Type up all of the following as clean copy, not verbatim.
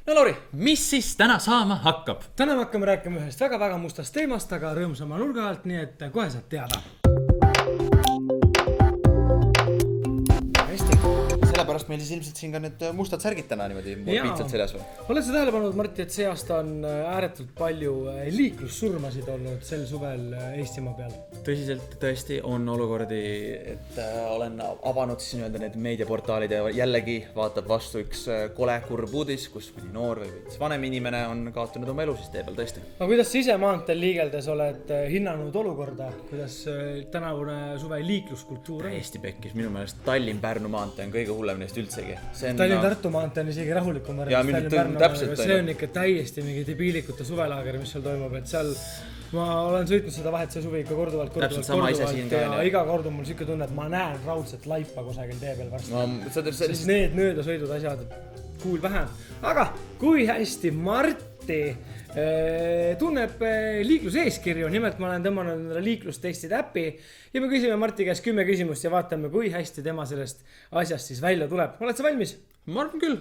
No Lauri, mis siis täna saama hakkab? Täna me hakkame rääkima ühest väga mustast teemast, aga rõõmsama nurga alt, nii et kohe saad teada. Sellepärast meil siis ilmselt siin ka need mustad särgid täna niimoodi piitsad seljas või? Oled sa tähele pannud, Martti, et see aasta on ääretult palju liiklussurmasid olnud sel suvel Eestimaa peal? Tõsiselt tõesti on olukordi, et olen avanud siis nii-öelda need meediaportaalid ja jällegi vaatab vastu üks kole kurb uudis, kus mõni noor või vanem inimene on kaotanud oma elu siis tee peal tõesti. Aga kuidas sa ise maanteel liigeldes oled hinnanud olukorda, kuidas tänavune suve liikluskultuur on? Eesti pekkis, minu meelest Tallinn-Pärnu maantee on kõige hullem neist üldsegi. Tallinn-Tartu maantee on isegi rahulikum. See on ikka täiesti mingi debiilikute suvelaager, mis seal toimub, et seal ma olen sõitnud seda vahet see suvi ikka korduvalt ja iga kord on mul siuke tunne, et ma näen raudselt laipa kusagil tee peal varsti. Siis need möödasõidud asjad kuul vähe. Aga kui hästi Martti tunneb liikluseeskirju, nimelt ma olen tõmmanud liiklustestide äppi ja me küsime Martti käest 10 küsimust ja vaatame, kui hästi tema sellest asjast siis välja tuleb. Oled sa valmis? Ma arvan küll.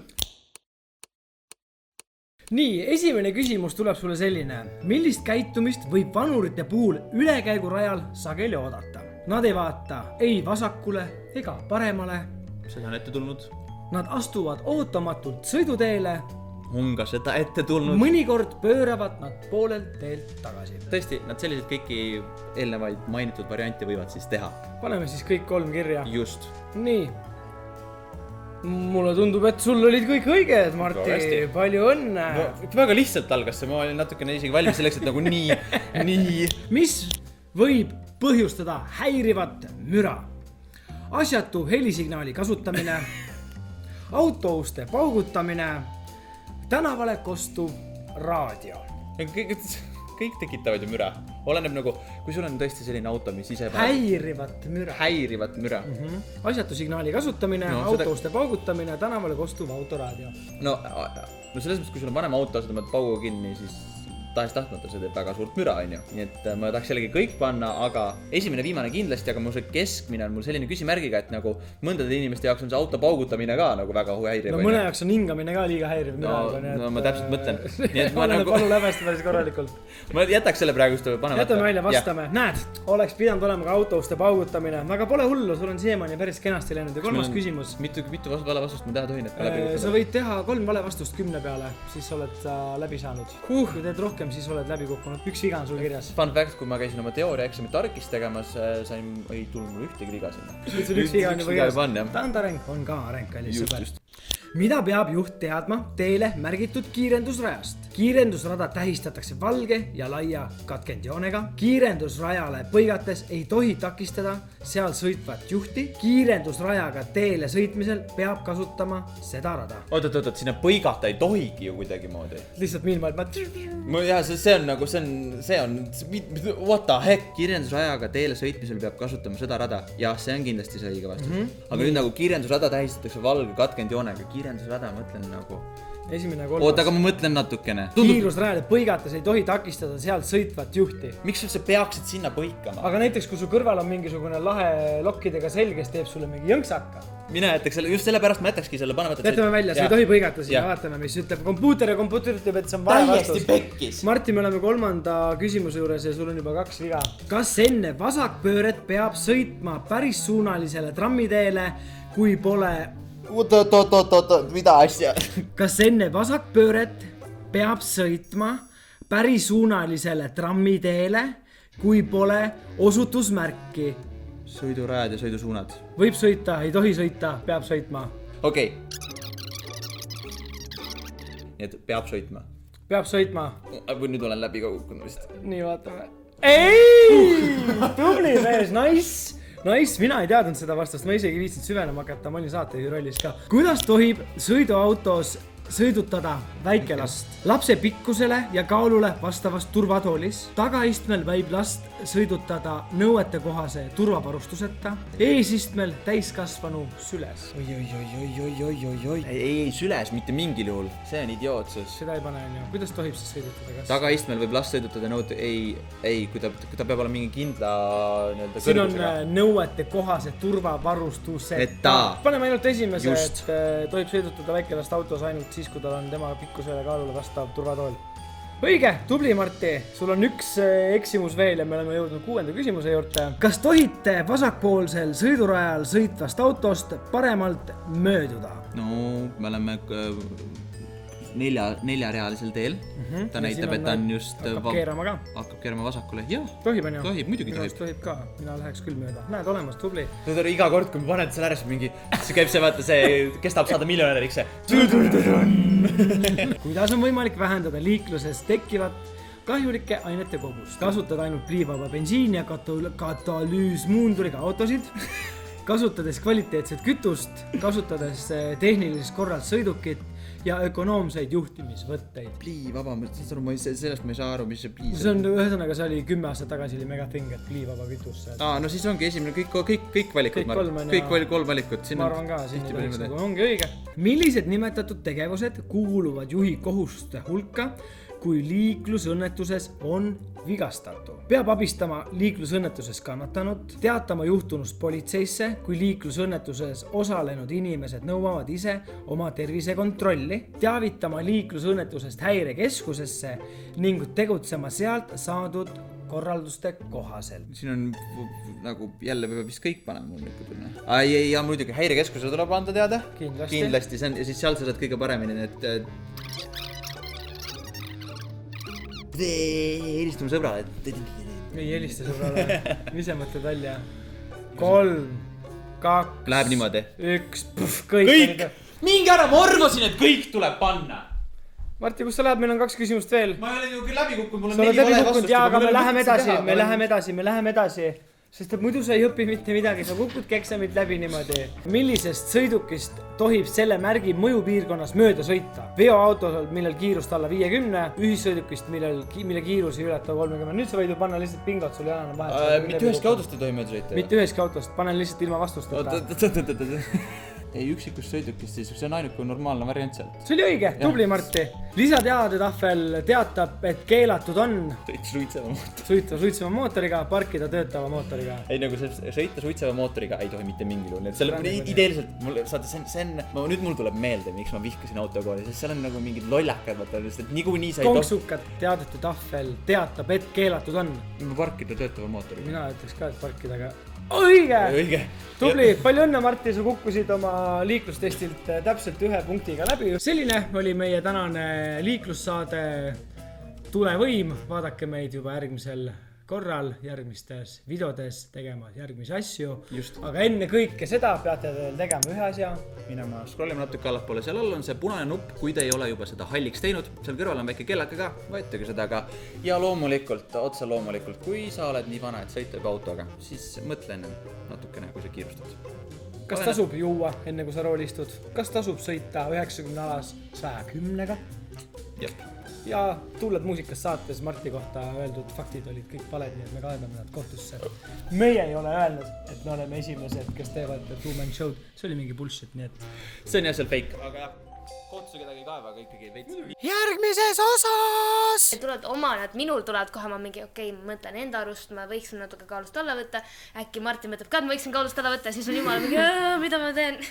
Nii, esimene küsimus tuleb sulle selline. Millist käitumist võib vanurite puhul ülekäigurajal sageli oodata? Nad ei vaata ei vasakule ega paremale. Seda on ette tulnud. Nad astuvad ootamatult sõiduteele. On ka seda ette tulnud. Mõnikord pööravad nad poolelt teelt tagasi. Tõesti, nad sellised kõiki eelnevaid mainitud variante võivad siis teha. Paneme siis kõik 3 kirja. Just. Nii. Mulle tundub, et sul olid kõik õiged, Martti. Palju õnne. Väga lihtsalt algas see. Ma olin natukene isegi valmis selleks, et nagu nii. Mis võib põhjustada häirivat müra? Asjatu helisignaali kasutamine, autouste paugutamine, tänavale kostuv raadio. Kõik tekitavad ju müra. Oleneb nagu, kui sul on tõesti selline auto, mis ise häirivat müra. Asjatu signaali kasutamine, autouste paugutamine, tänavale kostuv autoraadio. No selles mõttes, kui sul on vanem auto, sa tõmbad paugu kinni, siis tahtmata see teeb väga suurt müra, on ju. Nii et ma tahaks jällegi kõik panna, aga esimene viimane kindlasti, aga mul see keskmine on mul selline küsimärgiga, et nagu mõndade inimeste jaoks on see auto paugutamine ka nagu väga häiriv. No mõne jaoks on hingamine ka liiga häiriv müra. No ma täpselt mõtlen. Nii et ma nagu palu läbest päris korralikult. Ma jätaks selle praegu jätame välja, vastame. Näed, oleks pidanud olema ka autouste paugutamine. Aga pole hullu, sul on siiamaani päris kenasti läinud. Ja 3. küsimus. Mitu vale vastust ma teha tohin, et läbi kukkuda? Sa võid teha 3 vale vastust 10 peale, siis oled sa läbi saanud. Kui teed rohkem, siis oled läbi kukkunud. Üks viga on sul kirjas. Fun fact, kui ma käisin oma teooriaeksamit Arkis tegemas, ei tulnud mul ühtegi viga sinna. Sul üks viga on juba kirjas. Tandareng on ka areng, kallis sõber. Mida peab juht teadma teele märgitud kiirendusrajast? Kiirendusrada tähistatakse valge ja laia katkendjoonega. Kiirendusrajale põigates ei tohi takistada seal sõitvat juhti. Kiirendusrajaga teele sõitmisel peab kasutama seda rada. Oot, sinna põigata ei tohigi ju kuidagi moodi. Lihtsalt miilmaailma. Jah, see on nagu, see on, what the heck? Kiirendusrajaga teele sõitmisel peab kasutama seda rada. Jah, see on kindlasti see õige vastus. Aga nüüd nagu kiirendusrada tähistatakse valge katkendjoonega. Kiirendusrada, mõtlen nagu esimene 3. Oota, aga ma mõtlen natukene. Kiirusrajale põigates ei tohi takistada seal sõitvat juhti. Miks sa peaksid sinna põikama? Aga näiteks, kui su kõrval on mingisugune lahe lokkidega selges, teeb sulle mingi jõnksaka. Mina jätaks selle, just sellepärast ma jätakski selle jätame välja, sa ei tohi põigata siin. Vaatame, mis ütleb kompuuter ütleb, et see on vale vastus. Täiesti pekkis. Martti, me oleme 3. küsimuse juures ja sul on juba 2 viga. Kas enne vasakpööret peab sõitma päris suunalisele trammiteele, kui pole mida asja? Kas enne vasakpööret peab sõitma pärisuunalisele trammiteele, kui pole osutusmärki? Sõidurajad ja sõidusuunad. Võib sõita, ei tohi sõita, peab sõitma. Okei. Nii et peab sõitma. Peab sõitma. Või nüüd olen läbi ka kukkunud vist. Nii, vaatame. Ei! Tubli mees, nice! Mina ei teadnud seda vastust, ma isegi viitsin süvenema hakata, ma olin saatejuhi rollis ka. Kuidas tohib sõiduautos sõidutada väikelast? Lapse pikkusele ja kaalule vastavast turvatoolis. Tagaistmel võib last sõidutada nõuetekohase turvavarustuseta. Eesistmel täiskasvanu süles. Oi. Ei, süles mitte mingil juhul. See on idiootsus. Seda ei pane, on ju. Kuidas tohib siis sõidutada? Tagaistmel võib last sõidutada nõuete... Ei, kui ta peab olema mingi kindla siin on nõuetekohase turvavarustuseta. Paneme ainult esimese, et tohib sõidutada väikelast autos ainult siis, kui tal on tema pikkusele kaalule vastav turvatool. Õige, tubli Marti, sul on üks eksimus veel ja me oleme jõudnud 6. küsimuse juurde. Kas tohite vasakpoolsel sõidurajal sõitvast autost paremalt mööduda? No, me oleme neljarealisel teel. Ta näitab, et ta on just... Hakkab keerama vasakule. Jah, tohib, on ju? Tohib, muidugi tohib. Tohib ka, mina läheks küll mööda. Näed, olemas, tubli. Nüüd on iga kord, kui me paned seal ääres mingi... See käib see, vaata see, kes tahab saada miljonäriks, see... Kuidas on võimalik vähendada liikluses tekkivat kahjulike ainete kogust? Kasutad ainult pliivaba bensiini ja katalüüsmuunduriga autosid, kasutades kvaliteetset kütust, kasutades tehnilises korral sõidukit ja ökonoomseid juhtimisvõtteid. Pliivaba, sellest ma ei saa aru, mis see pliis on. See on ühesõnaga, see oli 10 aastat tagasi oli mega thing, et pliivaba kütus. No siis ongi esimene, kõik valikud. Kõik 3 valikut. Ma arvan ka, siin ei tohiks, ongi õige. Millised nimetatud tegevused kuuluvad juhi kohustuste hulka, kui liiklusõnnetuses on vigastatu? Peab abistama liiklusõnnetuses kannatanud, teatama juhtunust politseisse, kui liiklusõnnetuses osalenud inimesed nõuavad ise oma tervisekontrolli, teavitama liiklusõnnetusest häirekeskusesse ning tegutsema sealt saadud korralduste kohaselt. Siin on nagu jälle peab vist kõik panema muidugi. Ja muidugi häirekeskusele tuleb anda teada. Kindlasti. Ja siis seal sa saad kõige paremini need... Helistame sõbrale. Ei helista sõbrale. Ise mõtled välja. 3, 2, Läheb niimoodi. 1, kõik. Mingi ära, ma arvasin, et kõik tuleb panna. Marti, kus sa lähed? Meil on 2 küsimust veel. Ma ei ole ju küll läbi kukkunud, mul on 4 vale vastust. Jaa, aga me läheme edasi. Sest et muidu sa ei õpi mitte midagi, sa kukudki eksamit läbi niimoodi. Millisest sõidukist tohib selle märgi mõjupiirkonnas mööda sõita? Veoautosel, millel kiirust alla 50, ühissõidukist, mille kiirus ei ületa 30. Nüüd sa võid ju panna lihtsalt pingot, sul ei ole enam vahet. Mitte üheski autost ei tohi mööda sõita? Mitte üheski autost, panen lihtsalt ilma vastusteta. Ei üksikust sõidukist, siis see on ainuke normaalne variant seal. See oli õige, tubli Marti. Lisateade tahvel teatab, et keelatud on suitseva mootoriga, parkida töötava mootoriga. Ei nagu sõita suitseva mootoriga ei tohi mitte mingil juhul. Seal on ideeliselt, nüüd mul tuleb meelde, miks ma vihkasin autokooli, sest seal on nagu mingid lollakad, et niikuinii sa ei konksukad teadete tahvel teatab, et keelatud on. Parkida töötava mootoriga. Mina ütleks ka, et parkida, aga õige! Tubli, palju õnne Marti, sa kukkusid oma liiklustestilt täpselt 1 punktiga läbi. Selline oli meie tänane liiklussaade Tulevõim. Vaadake meid juba järgmisel korral, järgmistes videodes tegema järgmisi asju. Aga enne kõike seda peate veel tegema ühe asja. Minema scrollima natuke allapoole, seal all on see punane nupp, kui te ei ole juba seda halliks teinud. Seal kõrval on väike kellake ka, võetage seda ka. Ja loomulikult, otse loomulikult, kui sa oled nii vana, et sõita juba autoga, siis mõtle enne natukene, kui sa kiirustad. Kas tasub juua enne, kui sa rooli istud? Kas tasub sõita 90 alas 110-ga? Jep. Ja tuuled muusikas saates Marti kohta öeldud faktid olid kõik valed, nii et me kaebame nad kohtusse. Meie ei ole öelnud, et me oleme esimesed, kes teevad two-man show'd. See oli mingi bullshit, nii et... See on jah seal fake, aga kohtusse kedagi kaeva, aga ikkagi veits. Järgmises osas! Tulevad omanad, minul tulevad kohe ma mingi, okei, ma mõtlen enda arust, ma võiksin natuke kaalust alla võtta. Äkki Martin mõtleb ka, et ma võiksin kaalust alla võtta, siis on jumala mingi, mida ma teen?